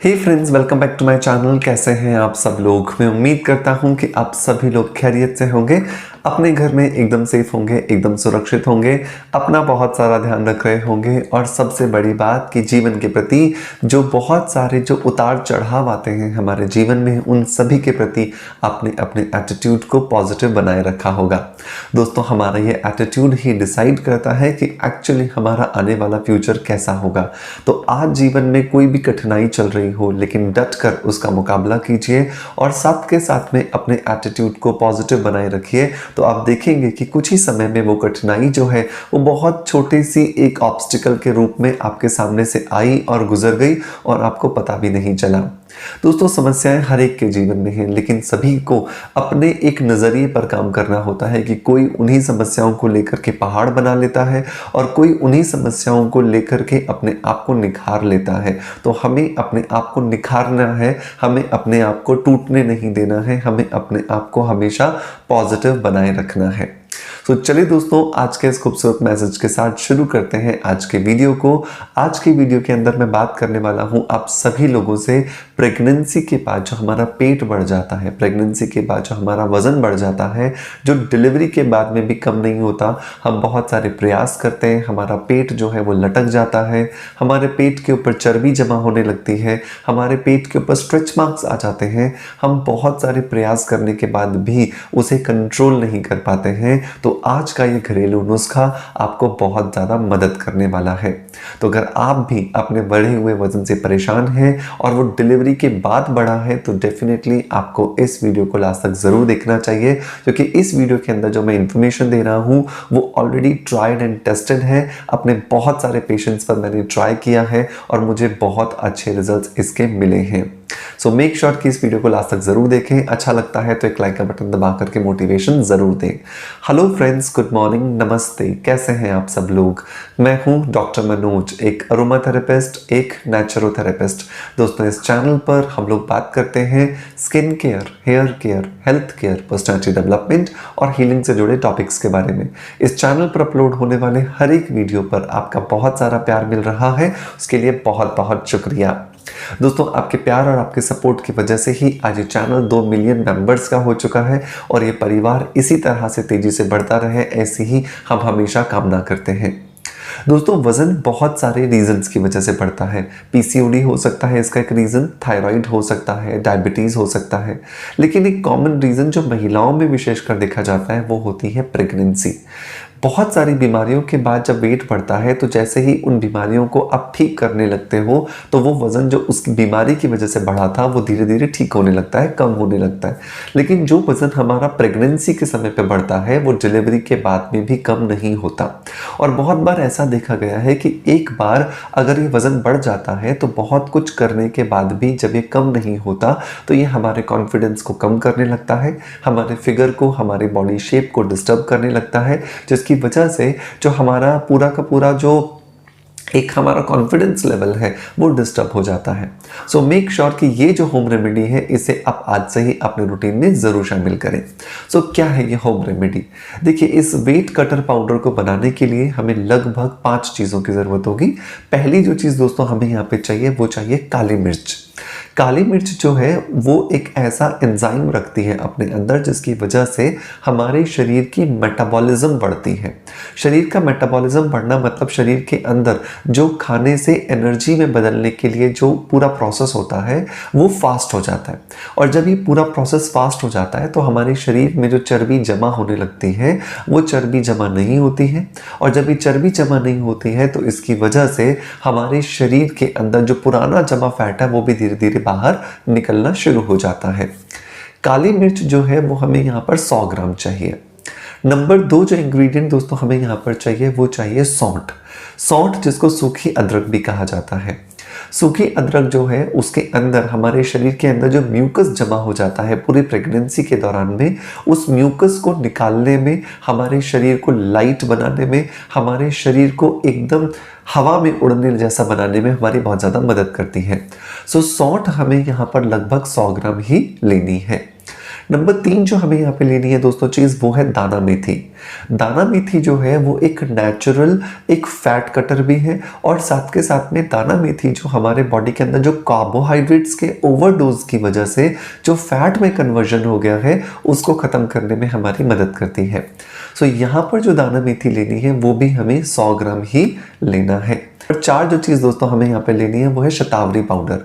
Hey friends, welcome back to my channel. कैसे हैं आप सब लोग? मैं उम्मीद करता हूं कि आप सभी लोग खैरियत से होंगे, अपने घर में एकदम सेफ होंगे, एकदम सुरक्षित होंगे, अपना बहुत सारा ध्यान रख रहे होंगे और सबसे बड़ी बात कि जीवन के प्रति जो बहुत सारे जो उतार चढ़ाव आते हैं हमारे जीवन में, उन सभी के प्रति आपने अपने एटीट्यूड को पॉजिटिव बनाए रखा होगा। दोस्तों, हमारा ये एटीट्यूड ही डिसाइड करता है कि एक्चुअली हमारा आने वाला फ्यूचर कैसा होगा। तो आज जीवन में कोई भी कठिनाई चल रही हो, लेकिन डट कर उसका मुकाबला कीजिए और साथ के साथ में अपने एटीट्यूड को पॉजिटिव बनाए रखिए। तो आप देखेंगे कि कुछ ही समय में वो कठिनाई जो है वो बहुत छोटी सी एक ऑब्स्टिकल के रूप में आपके सामने से आई और गुजर गई और आपको पता भी नहीं चला। दोस्तों, समस्याएं हर एक के जीवन में हैं, लेकिन सभी को अपने एक नज़रिए पर काम करना होता है कि कोई उन्हीं समस्याओं को लेकर के पहाड़ बना लेता है और कोई उन्हीं समस्याओं को लेकर के अपने आप को निखार लेता है। तो हमें अपने आप को निखारना है, हमें अपने आप को टूटने नहीं देना है, हमें अपने आप को हमेशा पॉजिटिव बनाए रखना है। तो चलिए दोस्तों, आज के इस खूबसूरत मैसेज के साथ शुरू करते हैं आज के वीडियो को। आज के वीडियो के अंदर मैं बात करने वाला हूं आप सभी लोगों से प्रेगनेंसी के बाद जो हमारा पेट बढ़ जाता है, प्रेगनेंसी के बाद जो हमारा वजन बढ़ जाता है, जो डिलीवरी के बाद में भी कम नहीं होता। हम बहुत सारे प्रयास करते हैं, हमारा पेट जो है वो लटक जाता है, हमारे पेट के ऊपर चर्बी जमा होने लगती है, हमारे पेट के ऊपर स्ट्रेच मार्क्स आ जाते हैं। हम बहुत सारे प्रयास करने के बाद भी उसे कंट्रोल नहीं कर पाते हैं। तो आज का ये घरेलू नुस्खा आपको बहुत ज़्यादा मदद करने वाला है। तो अगर आप भी अपने बढ़े हुए वजन से परेशान हैं और वो डिलीवरी के बाद बढ़ा है, तो डेफिनेटली आपको इस वीडियो को लास्ट तक ज़रूर देखना चाहिए, क्योंकि इस वीडियो के अंदर जो मैं इंफॉर्मेशन दे रहा हूँ वो ऑलरेडी ट्राइड एंड टेस्टेड है। अपने बहुत सारे पेशेंट्स पर मैंने ट्राई किया है और मुझे बहुत अच्छे रिजल्ट्स इसके मिले हैं। सो मेक श्योर कि इस वीडियो को लास्ट तक जरूर देखें। अच्छा लगता है तो एक लाइक का बटन दबा करके मोटिवेशन जरूर दें। हेलो फ्रेंड्स, गुड मॉर्निंग, नमस्ते। कैसे हैं आप सब लोग? मैं हूं डॉक्टर मनोज, एक अरोमा थेरेपिस्ट, एक नेचुरोथेरेपिस्ट। दोस्तों, इस चैनल पर हम लोग बात करते हैं skin care, hair care, health care, personality development और हीलिंग से जुड़े टॉपिक्स के बारे में। इस चैनल पर अपलोड होने वाले हर एक वीडियो पर आपका बहुत सारा प्यार मिल रहा है, उसके लिए बहुत बहुत शुक्रिया। दोस्तों, आपके प्यार और आपके सपोर्ट की वजह से ही आज ये चैनल 2 मिलियन मेंबर्स का हो चुका है और ये परिवार इसी तरह से तेजी से बढ़ता रहे, ऐसी ही हम हमेशा कामना करते हैं। दोस्तों, वजन बहुत सारे रीजंस की वजह से बढ़ता है। पीसीओडी हो सकता है इसका एक रीजन, थायराइड हो सकता है, डायबिटीज हो सकता है, लेकिन एक कॉमन रीजन जो महिलाओं में विशेषकर देखा जाता है वो होती है प्रेगनेंसी। बहुत सारी बीमारियों के बाद जब वेट बढ़ता है तो जैसे ही उन बीमारियों को आप ठीक करने लगते हो तो वो वज़न जो उस बीमारी की वजह से बढ़ा था वो धीरे धीरे ठीक होने लगता है, कम होने लगता है। लेकिन जो वज़न हमारा प्रेगनेंसी के समय पे बढ़ता है वो डिलीवरी के बाद में भी कम नहीं होता। और बहुत बार ऐसा देखा गया है कि एक बार अगर ये वज़न बढ़ जाता है तो बहुत कुछ करने के बाद भी जब ये कम नहीं होता तो ये हमारे कॉन्फिडेंस को कम करने लगता है, हमारे फिगर को, हमारी बॉडी शेप को डिस्टर्ब करने लगता है, जिसकी वजह से जो हमारा पूरा का पूरा जो एक हमारा कॉन्फिडेंस लेवल है वो डिस्टर्ब हो जाता है। सो मेक श्योर कि ये जो होम रेमेडी है इसे आप आज से ही अपने रूटीन में ज़रूर शामिल करें। सो क्या है ये होम रेमेडी? देखिए, इस वेट कटर पाउडर को बनाने के लिए हमें लगभग 5 चीज़ों की ज़रूरत होगी। पहली जो चीज़ दोस्तों हमें यहाँ पे चाहिए वो चाहिए काली मिर्च। काली मिर्च जो है वो एक ऐसा एंजाइम रखती है अपने अंदर जिसकी वजह से हमारे शरीर की मेटाबॉलिज्म बढ़ती है। शरीर का मेटाबॉलिज्म बढ़ना मतलब शरीर के अंदर जो खाने से एनर्जी में बदलने के लिए जो पूरा प्रोसेस होता है वो फास्ट हो जाता है। और जब ये पूरा प्रोसेस फास्ट हो जाता है तो हमारे शरीर में जो चर्बी जमा होने लगती है वो चर्बी जमा नहीं होती है, और जब ये चर्बी जमा नहीं होती है तो इसकी वजह से हमारे शरीर के अंदर जो पुराना जमा फैट है वो भी धीरे धीरे बाहर निकलना शुरू हो जाता है। काली मिर्च जो है वो हमें यहाँ पर 100 ग्राम चाहिए। नंबर 2 जो इंग्रेडिएंट दोस्तों हमें यहाँ पर चाहिए वो चाहिए सौंठ। सौंठ जिसको सूखी अदरक भी कहा जाता है। सूखी अदरक जो है उसके अंदर हमारे शरीर के अंदर जो म्यूकस जमा हो जाता है पूरी प्रेगनेंसी के दौरान में, उस म्यूकस को निकालने में, हमारे शरीर को लाइट बनाने में, हमारे शरीर को एकदम हवा में उड़ने जैसा बनाने में हमारी बहुत ज़्यादा मदद करती है। सो सौंठ हमें यहाँ पर लगभग 100 ग्राम ही लेनी है। नंबर 3 जो हमें यहाँ पे लेनी है दोस्तों चीज़, वो है दाना मेथी। दाना मेथी जो है वो एक नेचुरल एक फैट कटर भी है, और साथ के साथ में दाना मेथी जो हमारे बॉडी के अंदर जो कार्बोहाइड्रेट्स के ओवरडोज की वजह से जो फैट में कन्वर्जन हो गया है उसको ख़त्म करने में हमारी मदद करती है। सो यहाँ पर जो दाना मेथी लेनी है वो भी हमें 100 ग्राम ही लेना है। और 4 जो चीज़ दोस्तों हमें यहाँ पे लेनी है वो है शतावरी पाउडर।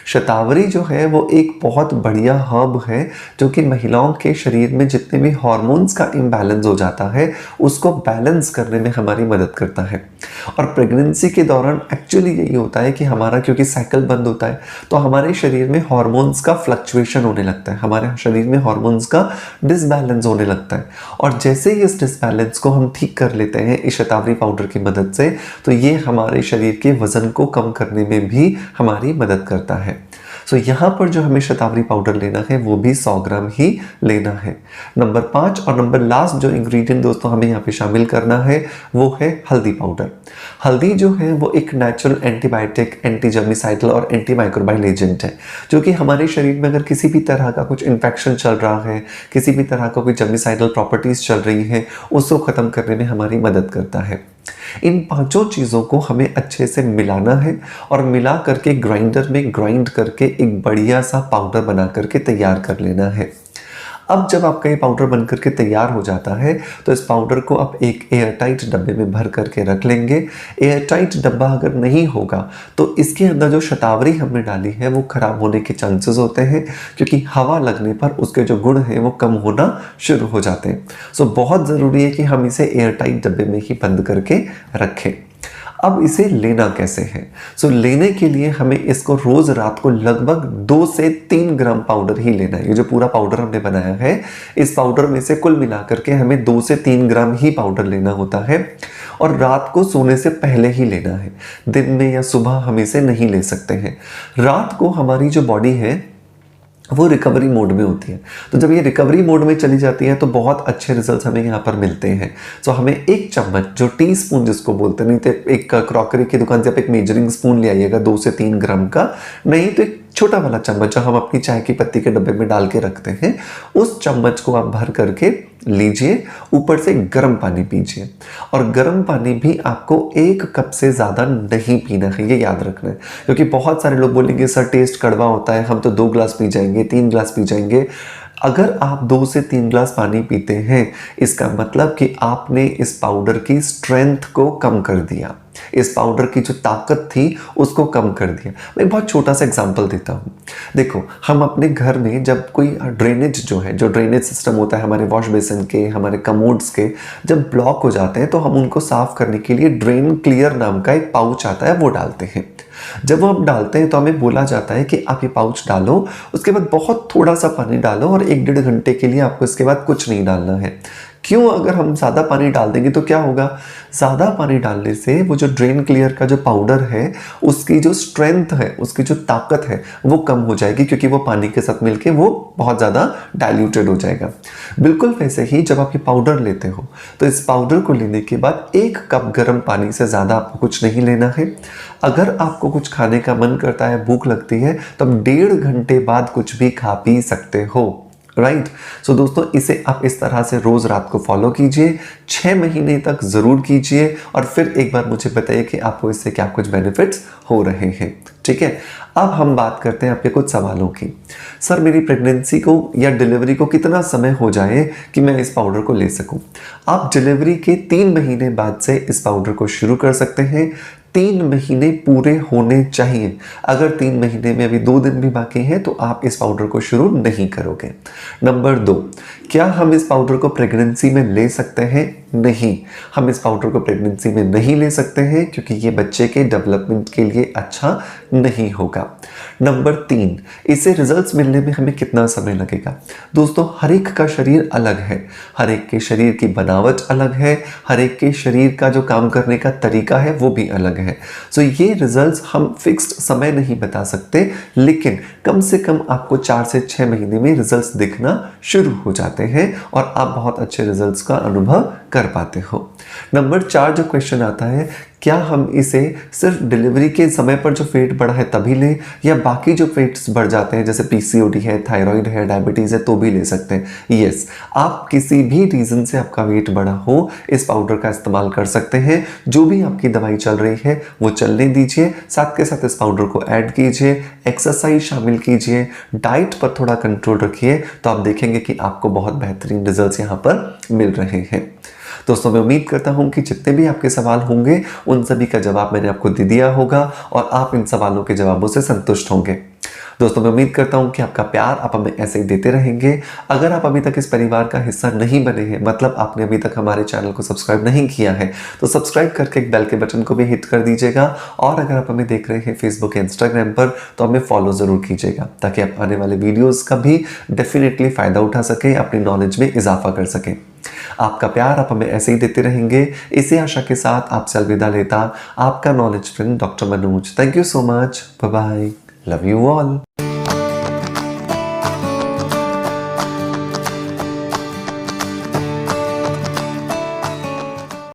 शतावरी जो है वो एक बहुत बढ़िया हर्ब है जो कि महिलाओं के शरीर में जितने भी हार्मोन्स का इम्बैलेंस हो जाता है उसको बैलेंस करने में हमारी मदद करता है। और प्रेगनेंसी के दौरान एक्चुअली यही होता है कि हमारा क्योंकि साइकिल बंद होता है तो हमारे शरीर में हार्मोन्स का फ्लक्चुएशन होने लगता है, हमारे शरीर में हार्मोन्स का डिसबैलेंस होने लगता है। और जैसे ही इस डिसबैलेंस को हम ठीक कर लेते हैं इस शतावरी पाउडर की मदद से, तो ये हमारे शरीर के वजन को कम करने में भी हमारी मदद करता है। सो यहाँ पर जो हमें शतावरी पाउडर लेना है वो भी 100 ग्राम ही लेना है। नंबर 5 और नंबर लास्ट जो इंग्रेडिएंट दोस्तों हमें यहाँ पे शामिल करना है वो है हल्दी पाउडर। हल्दी जो है वो एक नेचुरल एंटीबायोटिक, एंटी जर्मिसाइडल और एंटी माइक्रोबाइल एजेंट है जो कि हमारे शरीर में अगर किसी भी तरह का कुछ इन्फेक्शन चल रहा है, किसी भी तरह का कोई जर्मिसाइडल प्रॉपर्टीज चल रही है, उसको ख़त्म करने में हमारी मदद करता है। इन 5 चीज़ों को हमें अच्छे से मिलाना है और मिला करके ग्राइंडर में ग्राइंड करके एक बढ़िया सा पाउडर बना करके तैयार कर लेना है। अब जब आपका ये पाउडर बन करके तैयार हो जाता है तो इस पाउडर को आप एक एयरटाइट डब्बे में भर करके रख लेंगे। एयरटाइट डब्बा अगर नहीं होगा तो इसके अंदर जो शतावरी हमने डाली है वो खराब होने के चांसेस होते हैं क्योंकि हवा लगने पर उसके जो गुण हैं वो कम होना शुरू हो जाते हैं। सो बहुत ज़रूरी है कि हम इसे एयरटाइट डब्बे में ही बंद करके रखें। अब इसे लेना कैसे है? सो लेने के लिए हमें इसको रोज रात को लगभग 2 से 3 ग्राम पाउडर ही लेना है। ये जो पूरा पाउडर हमने बनाया है इस पाउडर में से कुल मिलाकर के हमें 2 से 3 ग्राम ही पाउडर लेना होता है और रात को सोने से पहले ही लेना है। दिन में या सुबह हम इसे नहीं ले सकते हैं। रात को हमारी जो बॉडी है वो रिकवरी मोड में होती है, तो जब ये रिकवरी मोड में चली जाती है तो बहुत अच्छे रिजल्ट्स हमें यहाँ पर मिलते हैं। सो हमें एक चम्मच जो टी स्पून जिसको बोलते हैं, नहीं तो एक क्रॉकरी की दुकान से आप एक मेजरिंग स्पून ले आइएगा 2 से 3 ग्राम का, नहीं तो एक छोटा वाला चम्मच जो हम अपनी चाय की पत्ती के डब्बे में डाल के रखते हैं उस चम्मच को आप भर करके लीजिए। ऊपर से गर्म पानी पीजिए और गर्म पानी भी आपको 1 कप से ज़्यादा नहीं पीना है, ये याद रखना है। क्योंकि बहुत सारे लोग बोलेंगे सर टेस्ट कड़वा होता है, हम तो 2 ग्लास पी जाएंगे, 3 ग्लास पी जाएंगे। अगर आप 2 से 3 ग्लास पानी पीते हैं इसका मतलब कि आपने इस पाउडर की स्ट्रेंथ को कम कर दिया, इस पाउडर की जो ताकत थी उसको कम कर दिया। मैं एक बहुत छोटा सा एग्जांपल देता हूँ। देखो, हम अपने घर में जब कोई ड्रेनेज जो है, जो ड्रेनेज सिस्टम होता है हमारे वॉश बेसिन के, हमारे कमोड्स के, जब ब्लॉक हो जाते हैं तो हम उनको साफ करने के लिए ड्रेन क्लियर नाम का एक पाउच आता है वो डालते हैं। जब वो हम डालते हैं तो हमें बोला जाता है कि आप ये पाउच डालो, उसके बाद बहुत थोड़ा सा पानी डालो और 1-1.5 घंटे के लिए आपको इसके बाद कुछ नहीं डालना है। क्यों? अगर हम ज़्यादा पानी डाल देंगे तो क्या होगा? ज़्यादा पानी डालने से वो जो ड्रेन क्लियर का जो पाउडर है उसकी जो स्ट्रेंथ है, उसकी जो ताकत है वो कम हो जाएगी क्योंकि वो पानी के साथ मिलके वो बहुत ज़्यादा डाइल्यूटेड हो जाएगा। बिल्कुल वैसे ही जब आप ये पाउडर लेते हो तो इस पाउडर को लेने के बाद 1 कप गर्म पानी से ज़्यादा आपको कुछ नहीं लेना है। अगर आपको कुछ खाने का मन करता है, भूख लगती है, तो आप 1.5 घंटे बाद कुछ भी खा पी सकते हो। राइट। सो दोस्तों, इसे आप इस तरह से रोज रात को फॉलो कीजिए, 6 महीने तक जरूर कीजिए और फिर एक बार मुझे बताइए कि आपको इससे क्या कुछ बेनिफिट्स हो रहे हैं। ठीक है, अब हम बात करते हैं आपके कुछ सवालों की। सर, मेरी प्रेगनेंसी को या डिलीवरी को कितना समय हो जाए कि मैं इस पाउडर को ले सकूं? आप डिलीवरी के 3 महीने बाद से इस पाउडर को शुरू कर सकते हैं। 3 महीने पूरे होने चाहिए। अगर 3 महीने में अभी 2 दिन भी बाकी हैं तो आप इस पाउडर को शुरू नहीं करोगे। नंबर 2, क्या हम इस पाउडर को प्रेगनेंसी में ले सकते हैं? नहीं, हम इस पाउडर को प्रेगनेंसी में नहीं ले सकते हैं क्योंकि ये बच्चे के डेवलपमेंट के लिए अच्छा नहीं होगा। नंबर 3, इससे रिजल्ट्स मिलने में हमें कितना समय लगेगा? दोस्तों, हर एक का शरीर अलग है, हर एक के शरीर की बनावट अलग है, हर एक के शरीर का जो काम करने का तरीका है वो भी अलग है। सो ये रिजल्ट्स हम फिक्स्ड समय नहीं बता सकते, लेकिन कम से कम आपको 4 से 6 महीने में रिजल्ट्स दिखना शुरू हो जाते हैं और आप बहुत अच्छे रिजल्ट्स का अनुभव कर पाते हो। नंबर 4 जो क्वेश्चन आता है, क्या हम इसे सिर्फ डिलीवरी के समय पर जो वेट बढ़ा है तभी लें, या बाकी जो वेट्स बढ़ जाते हैं जैसे पीसीओडी है, थायराइड है, डायबिटीज है तो भी ले सकते हैं? यस, आप किसी भी रीजन से आपका वेट बढ़ा हो इस पाउडर का इस्तेमाल कर सकते हैं। जो भी आपकी दवाई चल रही है वो चलने दीजिए, साथ के साथ इस पाउडर को ऐड कीजिए, एक्सरसाइज शामिल कीजिए, डाइट पर थोड़ा कंट्रोल रखिए, तो आप देखेंगे कि आपको बहुत बेहतरीन रिजल्ट्स यहाँ पर मिल रहे हैं। दोस्तों, मैं उम्मीद करता हूं कि जितने भी आपके सवाल होंगे उन सभी का जवाब मैंने आपको दे दिया होगा और आप इन सवालों के जवाबों से संतुष्ट होंगे। दोस्तों, मैं उम्मीद करता हूं कि आपका प्यार आप हमें ऐसे ही देते रहेंगे। अगर आप अभी तक इस परिवार का हिस्सा नहीं बने हैं, मतलब आपने अभी तक हमारे चैनल को सब्सक्राइब नहीं किया है, तो सब्सक्राइब करके एक बेल के बटन को भी हिट कर दीजिएगा। और अगर आप हमें देख रहे हैं फेसबुक या इंस्टाग्राम पर, तो हमें फॉलो जरूर कीजिएगा ताकि आप आने वाले वीडियोस का भी डेफिनेटली फायदा उठा सकें, अपनी नॉलेज में इजाफा कर सकें। आपका प्यार आप हमें ऐसे ही देते रहेंगे, इसी आशा के साथ आपसे अलविदा लेता आपका knowledge friend doctor Manoj. Thank you so much. Bye bye. Love you all.